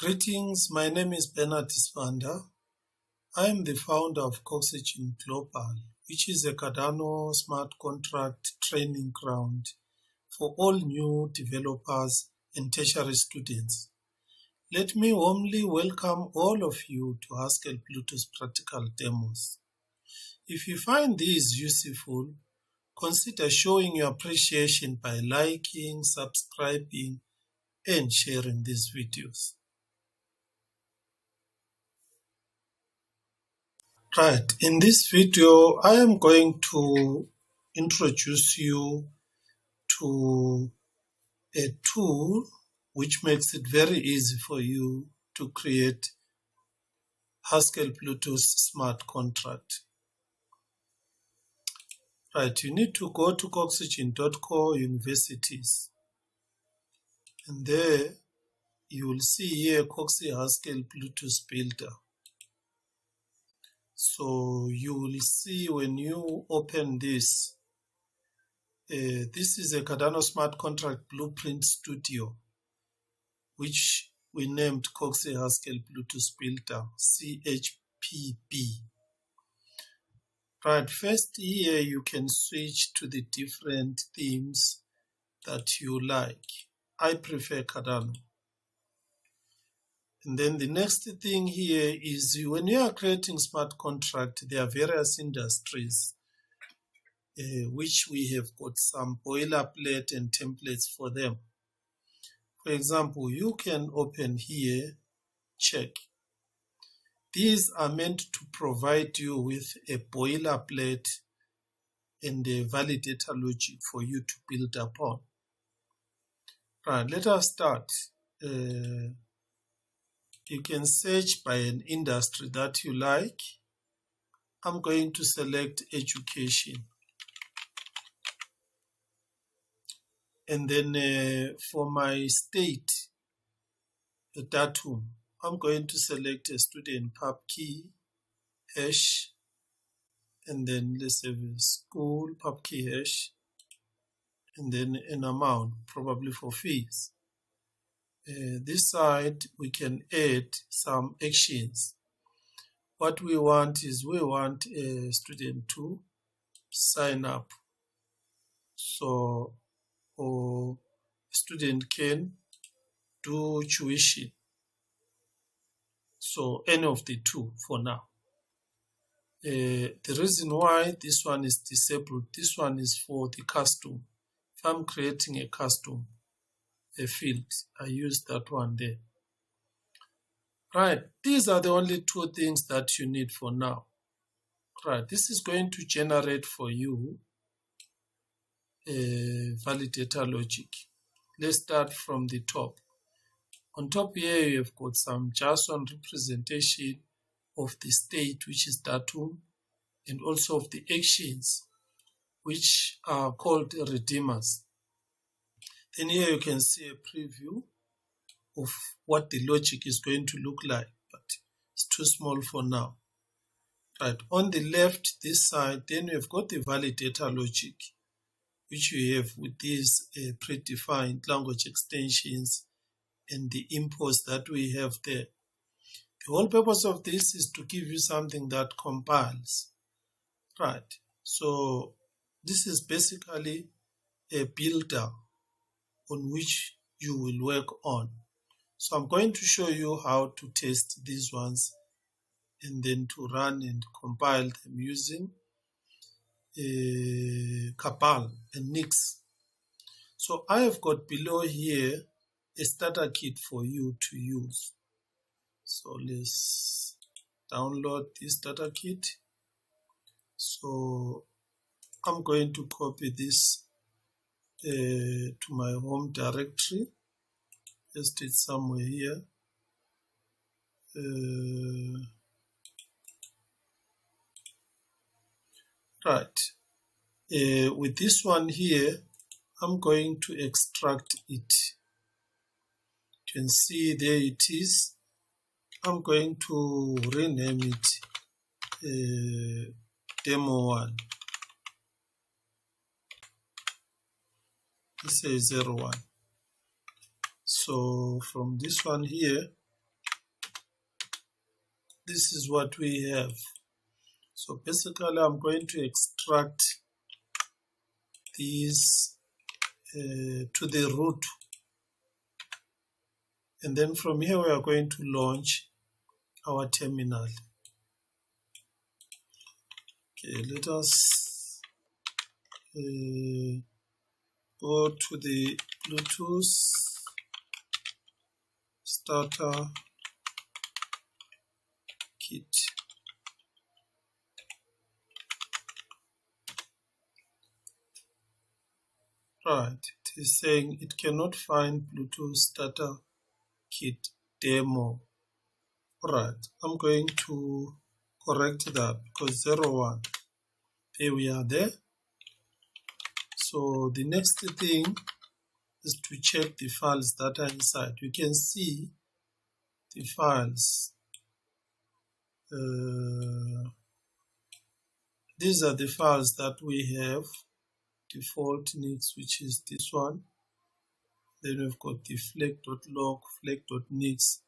Greetings, my name is Bernard Isvanda. I am the founder of Coxy Global, which is a Cardano smart contract training ground for all new developers and tertiary students. Let me warmly welcome all of you to Haskell Plutus practical demos. If you find these useful, consider showing your appreciation by liking, subscribing, and sharing these videos. Right, in this video, I am going to introduce you to a tool which makes it very easy for you to create Haskell Plutus smart contract. Right, you need to go to coxygen.co universities, and there you will see here Coxy Haskell Plutus builder. So you will see when you open this, this is a Cardano Smart Contract Blueprint Studio, which we named Coxy Haskell Plutus Builder, CHPB. Right, first here you can switch to the different themes that you like. I prefer Cardano. And then the next thing here is when you are creating smart contract, there are various industries which we have got some boilerplate and templates for them. For example, you can open here, check. These are meant to provide you with a boilerplate and a validator logic for you to build upon. Right, let us start. You can search by an industry that you like. I'm going to select education. And then for my state, the datum, I'm going to select a student pub key, hash, and then let's have a school pub key hash, and then an amount, probably for fees. This side, we can add some actions. What we want is we want a student to sign up. So, or student can do tuition. So any of the two for now. The reason why this one is disabled, this one is for the custom. If I'm creating a custom, a field, I use that one there. Right, these are the only two things that you need for now. Right, this is going to generate for you a validator logic. Let's start from the top. On top here, you have got some JSON representation of the state, which is datum, and also of the actions, which are called redeemers. Then here you can see a preview of what the logic is going to look like, but it's too small for now. Right, on the left, this side, then we've got the validator logic, which we have with these predefined language extensions and the imports that we have there. The whole purpose of this is to give you something that compiles. Right, so this is basically a builder on which you will work on. So I'm going to show you how to test these ones and then to run and compile them using cabal and Nix. So I have got below here a starter kit for you to use. So let's download this starter kit. So I'm going to copy this to my home directory. Paste it somewhere here. Right. With this one here, I'm going to extract it. You can see there it is. I'm going to rename it demo 1. This is 01. So from this one here, this is what we have. So basically I'm going to extract these to the root, and then from here we are going to launch our terminal. Okay, let us go to the Bluetooth starter kit. Right, it is saying it cannot find Bluetooth starter kit demo. Right, I'm going to correct that because 01. There we are there. So the next thing is to check the files that are inside. You can see the files. These are the files that we have. Default NIX, which is this one. Then we've got the flag.log, flag.nix.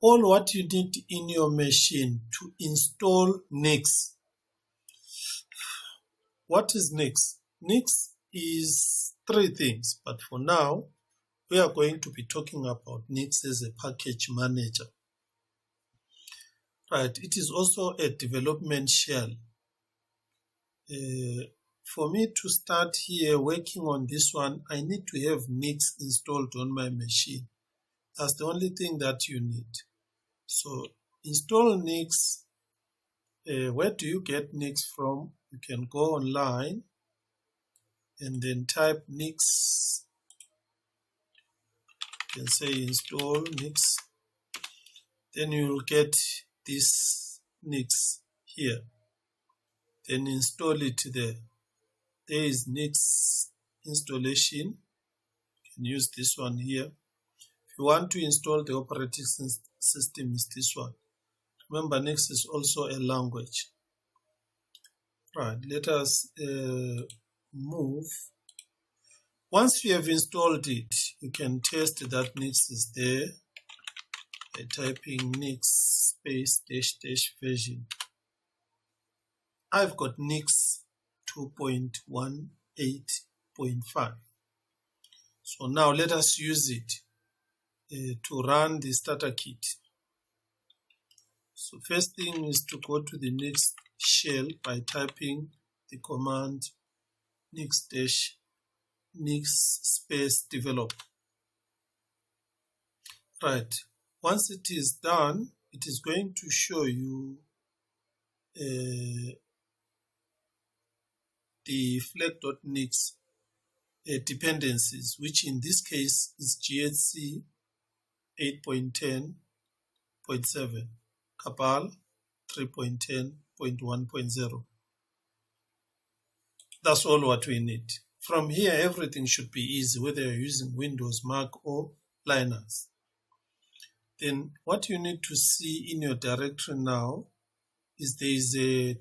All what you need in your machine to install NIX. What is NIX? NIX is three things, but for now, we are going to be talking about NIX as a package manager. Right, it is also a development shell. For me to start here working on this one, I need to have NIX installed on my machine. That's the only thing that you need. So install NIX. Where do you get NIX from? You can go online and then type NIX. You can say install NIX. Then you will get this NIX here. Then install it there. There is NIX installation. You can use this one here. If you want to install the operating system, is this one. Remember, NIX is also a language. Right, let us move. Once you have installed it, you can test that NIX is there by typing NIX space -- version. I've got NIX 2.18.5. So now let us use it to run the starter kit. So first thing is to go to the NIX shell by typing the command NIX space develop. Right. Once it is done, it is going to show you the flag.nix dependencies, which in this case is GHC 8.10.7, cabal 3.10.1.0. That's all what we need. From here, everything should be easy, whether you're using Windows, Mac, or Linux. Then what you need to see in your directory now is there is a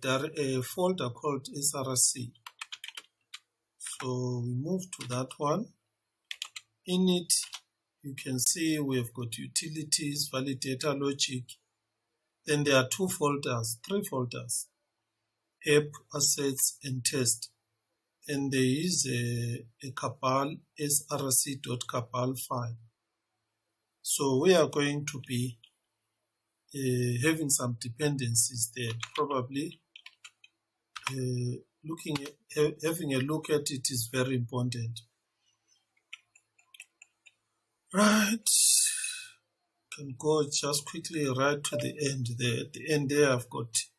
folder called SRC. So we move to that one. In it, you can see we have got utilities, validator, logic. Then there are three folders, app, assets, and test. And there is a cabal src.cabal file. So we are going to be having some dependencies there. Probably having a look at it is very important. Right. Can go just quickly right to the end there. At the end there, I've got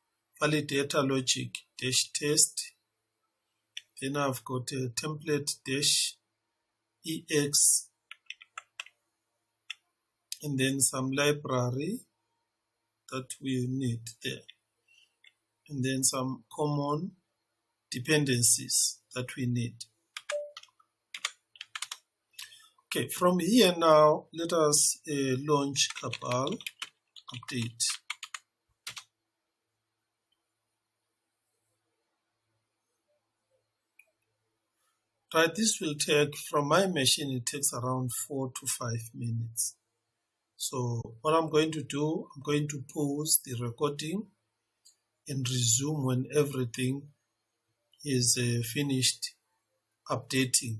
validator logic -test. Then I've got a template -ex, and then some library that we need there, and then some common dependencies that we need. Okay, from here now, let us launch cabal update. Right, this will take, from my machine, it takes around 4 to 5 minutes. So what I'm going to do, I'm going to pause the recording and resume when everything is finished updating.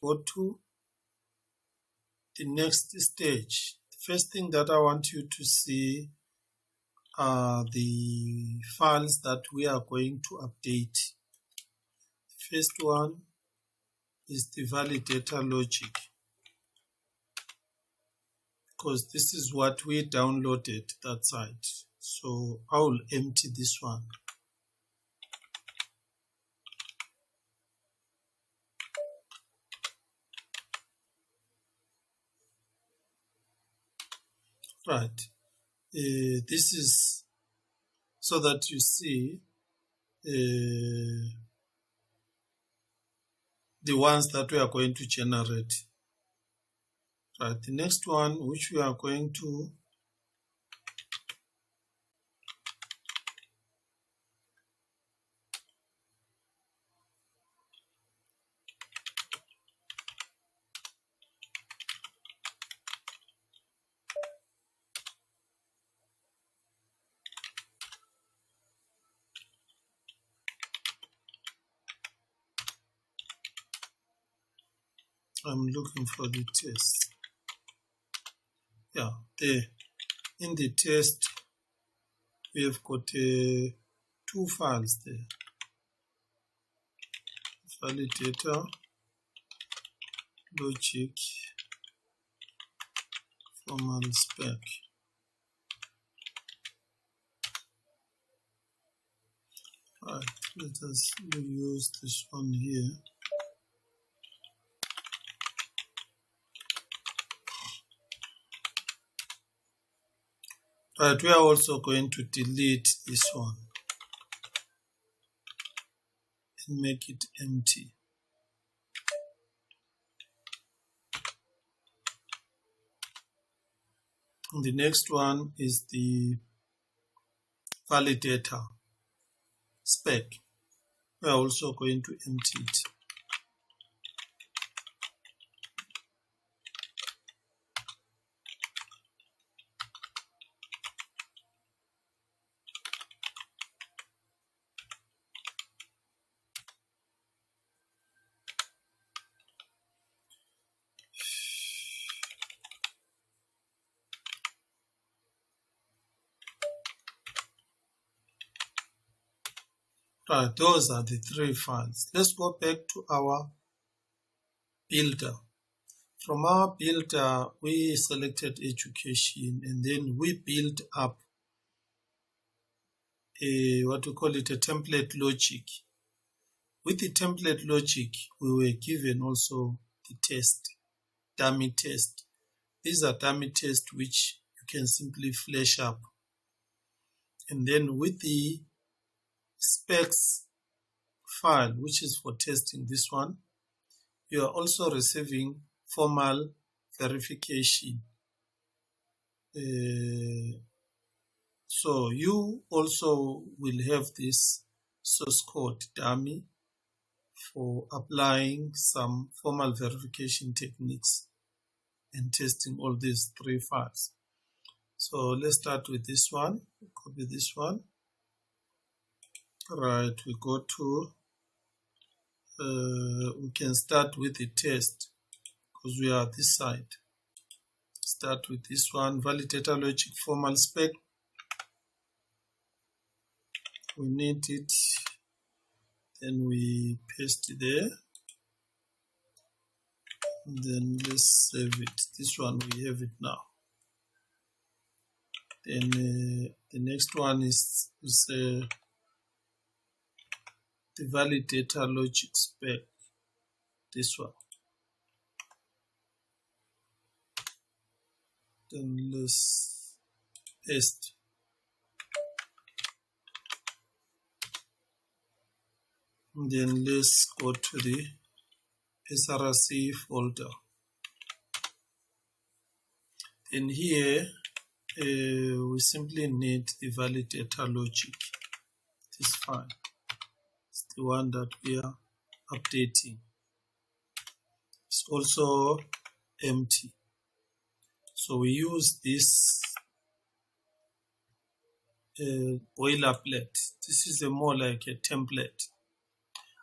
Go to the next stage. The first thing that I want you to see are the files that we are going to update. The first one is the validator logic, because this is what we downloaded that side. So I will empty this one. Right. This is so that you see the ones that we are going to generate. Right. The next one, which we are going to I'm looking for the test. Yeah, there. In the test, we have got 2 files there. Validator, logic, formal spec. Right, let us use this one here. Right, we are also going to delete this one and make it empty. And the next one is the validator spec. We are also going to empty it. Right, those are the 3 files. Let's go back to our builder. From our builder, we selected education, and then we built up a what we call it, a template logic. With the template logic, we were given also the test, dummy test. These are dummy tests which you can simply flash up. And then with the specs file, which is for testing this one, you are also receiving formal verification. So you also will have this source code dummy for applying some formal verification techniques and testing all these 3 files. So let's start with this one. Copy this one. Right, we go to we can start with the test because we are this side. Start with this one, validator logic formal spec. We need it, then we paste it there, and then let's save it. This one we have it now. Then the next one is the validator logic spec, this one. Then let's paste. And then let's go to the SRC folder. In here, we simply need the validator logic. This file. It's the one that we are updating. It's also empty. So we use this boilerplate. This is more like a template.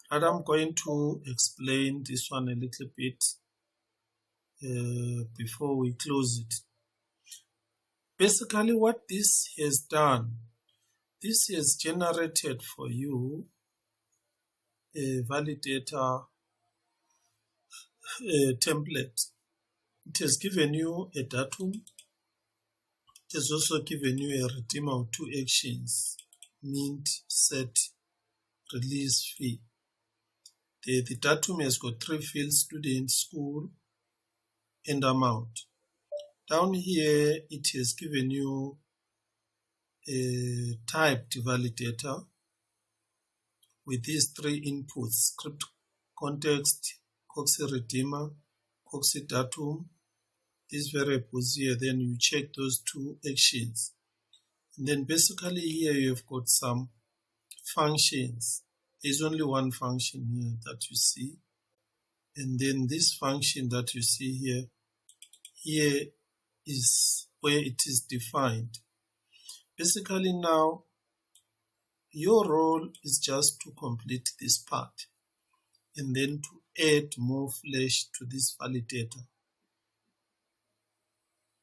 And I'm going to explain this one a little bit before we close it. Basically, what this has done, this has generated for you a validator template. It has given you a datum. It has also given you a redeem of 2 actions: mint, set, release, fee. The datum has got 3 fields: student, school, and amount. Down here, it has given you a typed validator with these 3 inputs: script context, Coxy redeemer, Coxy datum. These variables here, then you check those 2 actions. And then basically here you have got some functions. There's only one function here that you see. And then this function that you see here is where it is defined. Basically now, your role is just to complete this part and then to add more flesh to this validator.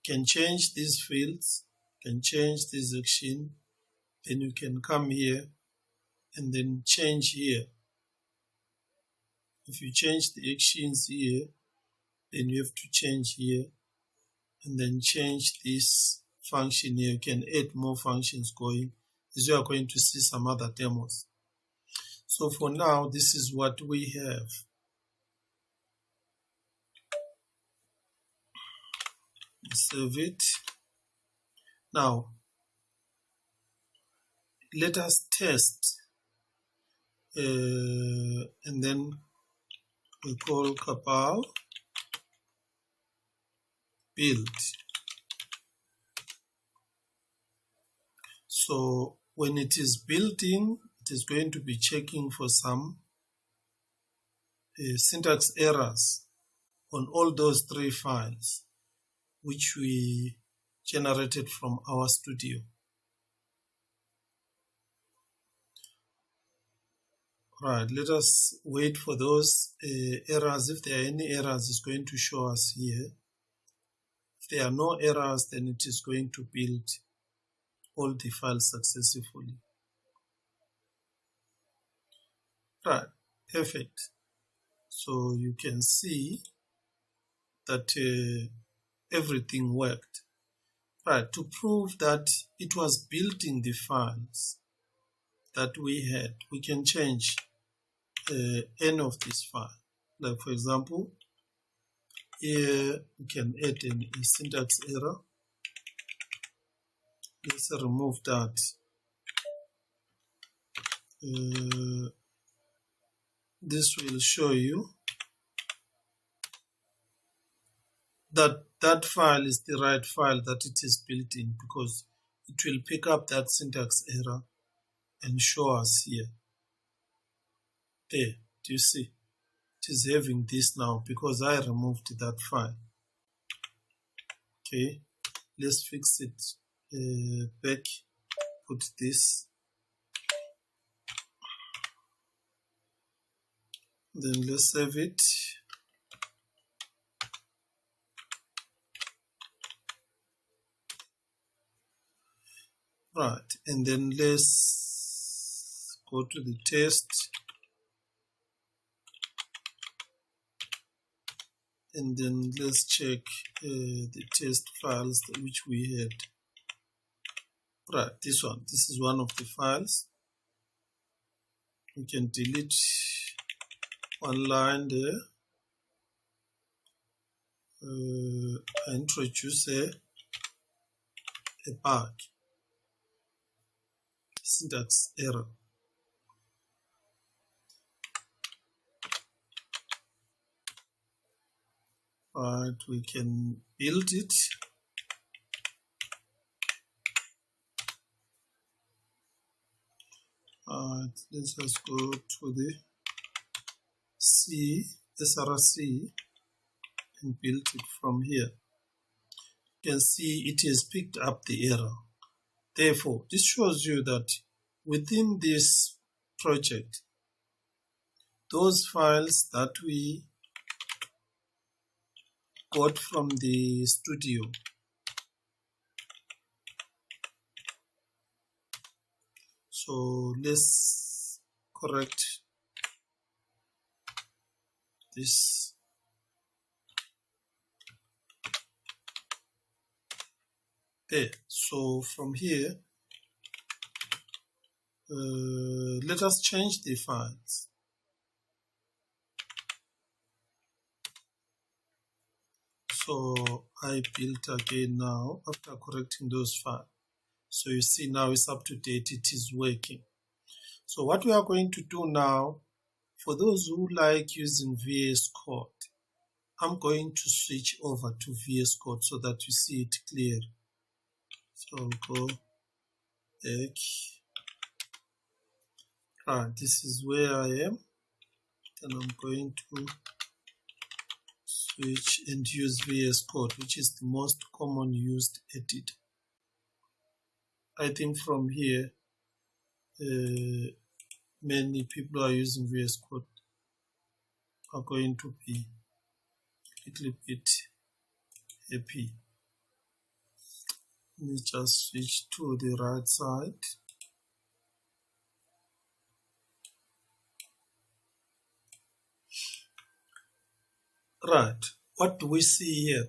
You can change these fields, you can change this action, then you can come here and then change here. If you change the actions here, then you have to change here and then change this function here. You can add more functions going, as you are going to see some other demos. So for now, this is what we have. Save it. Now, let us test. And then we call cabal build. So when it is building, it is going to be checking for some syntax errors on all those 3 files which we generated from our studio. Right, let us wait for those errors. If there are any errors, it's going to show us here. If there are no errors, then it is going to build all the files successfully. Right, perfect. So you can see that everything worked. Right, to prove that it was building the files that we had, we can change any of these files. Like for example, here we can add a syntax error. Let's remove that. This will show you that that file is the right file that it is built in, because it will pick up that syntax error and show us here. There, do you see? It is having this now because I removed that file. Okay, let's fix it back. Put this. Then let's save it. Right, and then let's go to the test. And then let's check the test files which we had. Right, this one. This is one of the files. We can delete one line there. I introduce a bug, syntax error. Right, we can build it. Let's just go to the SRC. and build it from here. You can see it has picked up the error. Therefore, this shows you that within this project, those files that we got from the studio, so let's correct this. There. So from here, let us change the files. So I built again now after correcting those files. So you see now it's up to date, it is working. So what we are going to do now, for those who like using VS Code, I'm going to switch over to VS Code so that you see it clear. So I'll go back. Right, this is where I am. Then I'm going to switch and use VS Code, which is the most common used editor. I think from here, many people are using VS Code are going to be a little bit happy. Let me just switch to the right side. Right, what do we see here?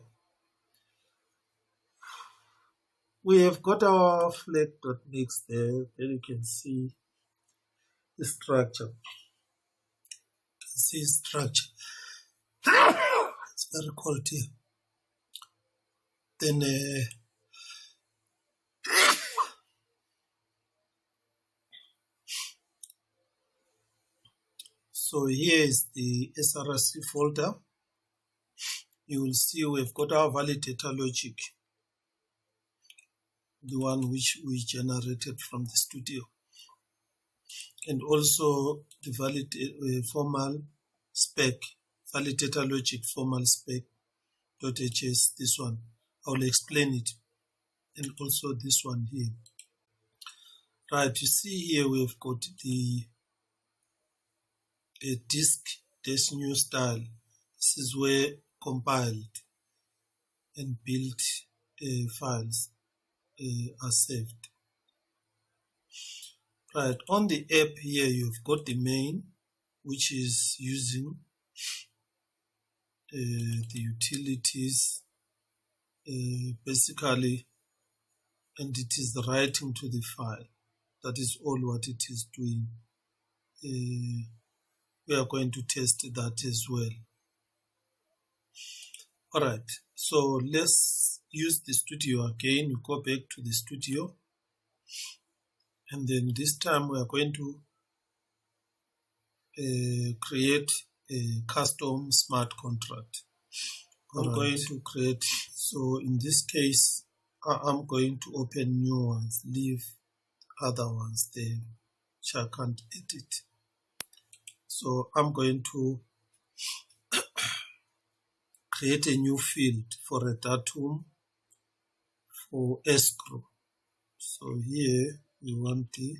We have got our flag.mix there. Then you can see the structure. You can see structure. It's very cold here. Then so here is the SRC folder. You will see we've got our validator logic, the one which we generated from the studio, and also the formal spec, validator logic formal spec.hs, this one. I will explain it, and also this one here. Right, you see here we've got the disk-new style. This is where compiled and built files are saved. Right, on the app here you've got the main, which is using the utilities basically, and it is writing to the file. That is all what it is doing. We are going to test that as well. Alright, so let's use the studio again. We go back to the studio, and then this time we are going to create a custom smart contract. I'm going to create, so in this case I'm going to open new ones, leave other ones there which I can't edit. So I'm going to create a new field for a datum for escrow. So here we want the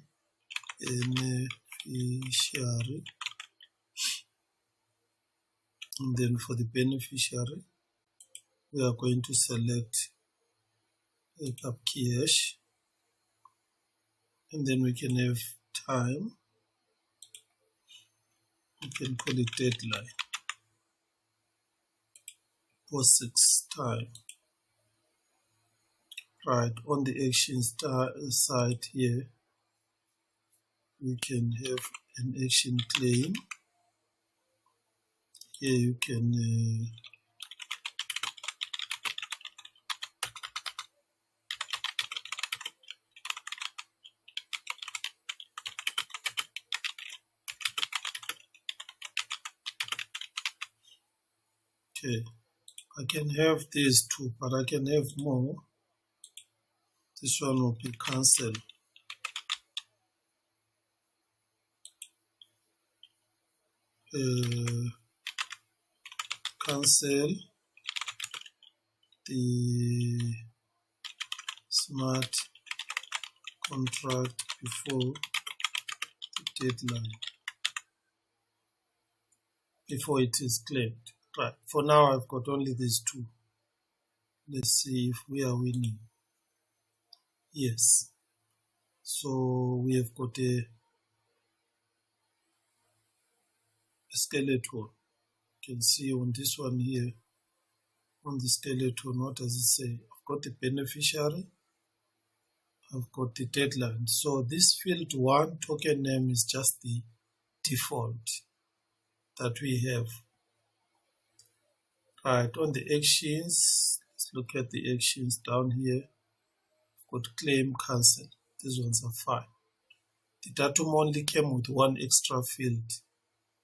beneficiary, and then for the beneficiary we are going to select a key hash, and then we can have time. We can call it deadline for 6 time. Right, on the actions side here, we can have an action claim. Here you can okay, I can have these two, but I can have more. This one will be cancel. Cancel the smart contract before the deadline, before it is claimed. Right, for now I've got only these two. Let's see if we are winning. Yes. So we have got a skeleton. You can see on this one here, on the skeleton, what does it say? I've got the beneficiary, I've got the deadline. So this field 1 token name is just the default that we have. Right, on the actions, let's look at the actions down here. I've got claim, cancel. These ones are fine. The datum only came with one extra field,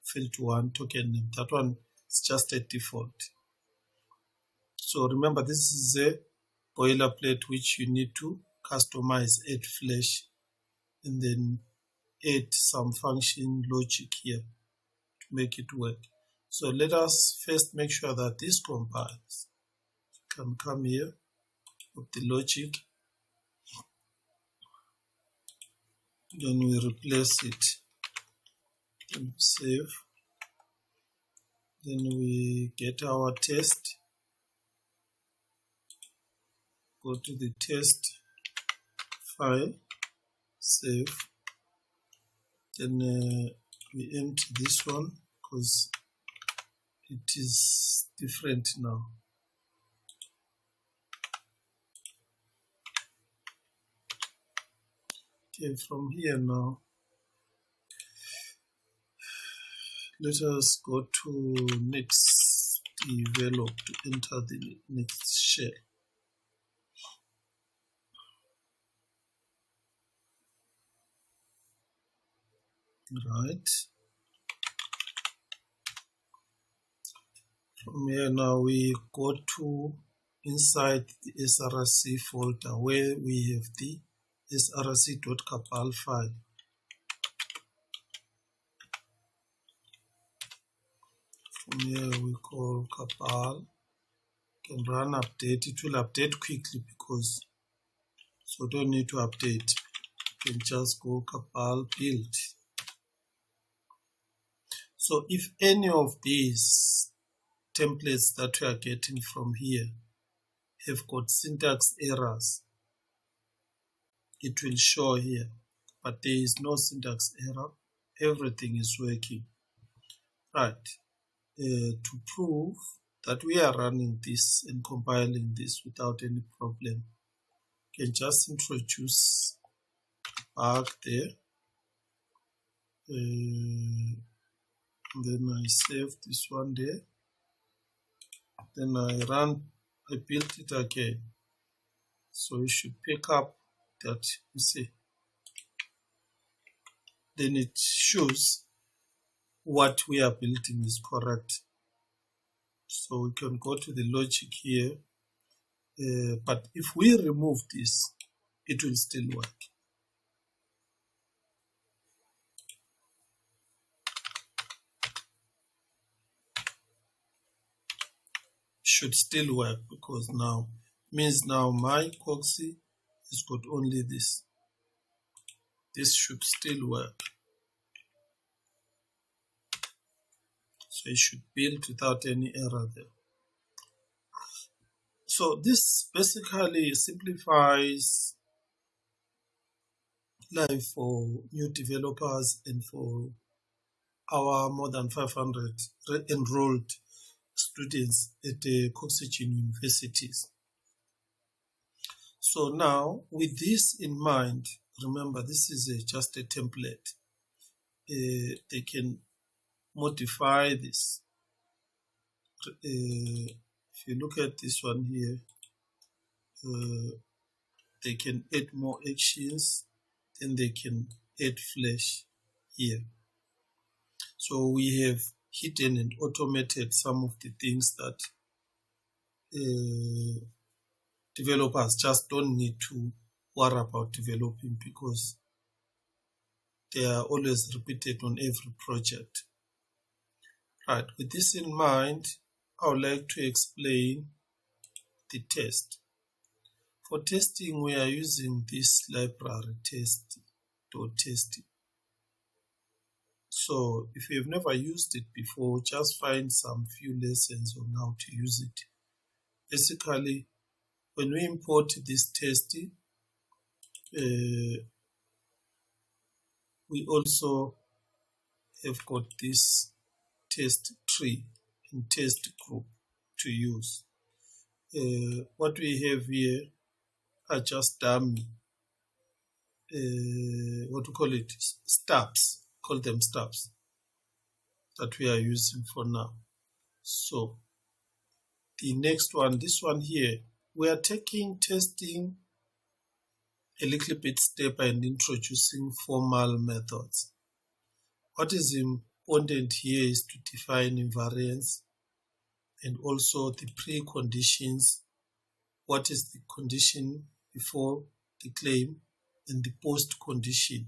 field 1 token name. That one is just a default. So remember, this is a boilerplate which you need to customize, add flash, and then add some function logic here to make it work. So let us first make sure that this compiles. You can come here with the logic, then we replace it, then save, then we get our test, go to the test file, save, then we empty this one because it is different now. Okay, from here now, let us go to next develop to enter the next shell. Right. From here now we go to inside the src folder where we have the src.cabal file. From here we call cabal, can run update. It will update quickly because, so don't need to update. You can just go cabal build. So if any of these templates that we are getting from here have got syntax errors, it will show here, but there is no syntax error. Everything is working. Right. To prove that we are running this and compiling this without any problem, you can just introduce a bug there. And then I save this one there. Then I built it again. So you should pick up that, you see. Then it shows what we are building is correct. So we can go to the logic here. But if we remove this, it will still work. Should still work because now means now my Coxy has got only this. This should still work. So it should build without any error there. So this basically simplifies life for new developers and for our more than 500 enrolled students at the Coxy universities. So now, with this in mind, remember this is just a template. They can modify this. If you look at this one here, they can add more actions, then they can add flash here. So we have hidden and automated some of the things that developers just don't need to worry about developing because they are always repeated on every project. Right, with this in mind, I would like to explain the test. For testing, we are using this library test.test. So if you've never used it before, just find some few lessons on how to use it. Basically, when we import this test, we also have got this test tree and test group to use. What we have here are just dummy, stubs, call them stubs, that we are using for now. So the next one, this one here, we are taking testing a little bit step and introducing formal methods. What is important here is to define invariance and also the preconditions. What is the condition before the claim and the post condition?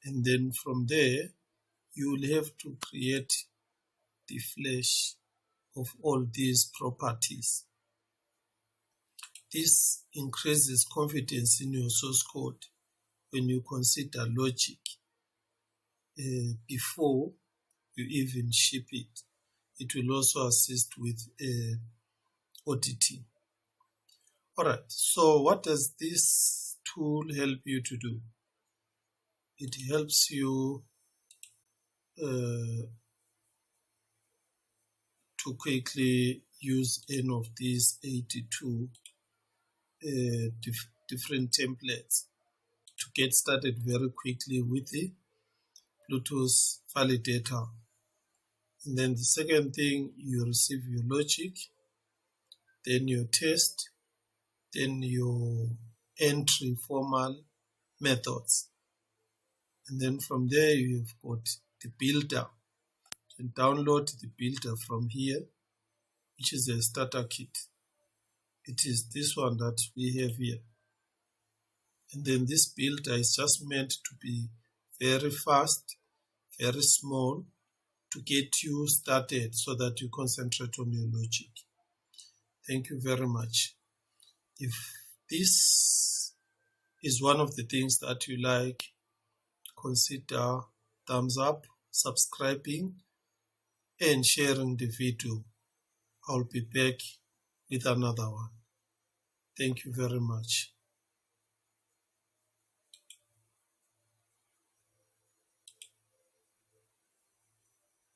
And then from there, you will have to create the flash of all these properties. This increases confidence in your source code when you consider logic before you even ship it. It will also assist with auditing. Alright, so what does this tool help you to do? It helps you to quickly use any of these 82 different templates to get started very quickly with the Plutus validator. And then the second thing, you receive your logic, then your test, then your entry formal methods. And then from there, you've got the builder. You can download the builder from here, which is a starter kit. It is this one that we have here. And then this builder is just meant to be very fast, very small, to get you started so that you concentrate on your logic. Thank you very much. If this is one of the things that you like, consider thumbs up, subscribing, and sharing the video. I'll be back with another one. Thank you very much.